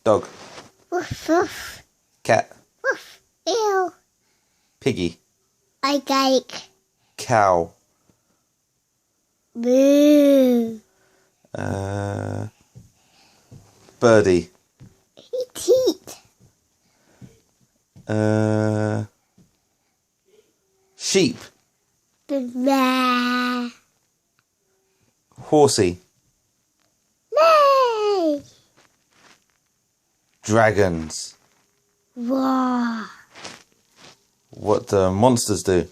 Dog. Woof woof. Cat. Woof. Ew. Piggy. I like. Cow. Boo. Birdie. Teat. Sheep. Blah. Horsey. Nay. Dragons. Wow. What do monsters do?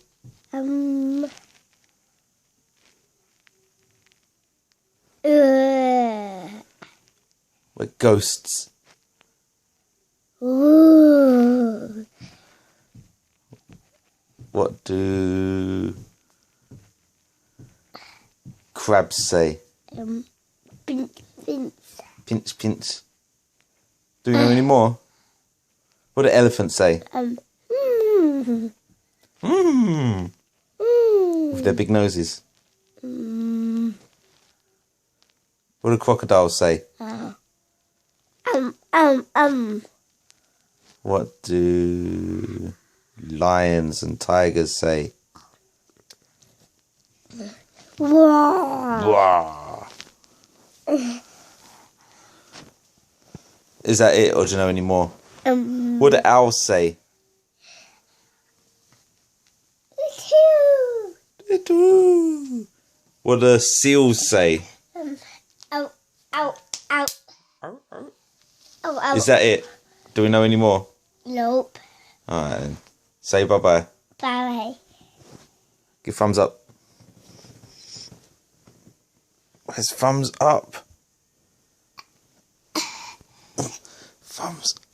What ghosts? Ooh. What do crabs say? Pinch, pinch. Pinch, pinch. Do we know any more? What do elephants say? With their big noses. What do crocodiles say? What do lions and tigers say? Wow. Is that it, or do you know any more? What do owls say? What do seals say? Ow, ow, ow. Oh, ow. Is that it? Do we know any more? Nope. Alright then. Say bye-bye. Bye. Give thumbs up. Where's thumbs up? Thumbs up.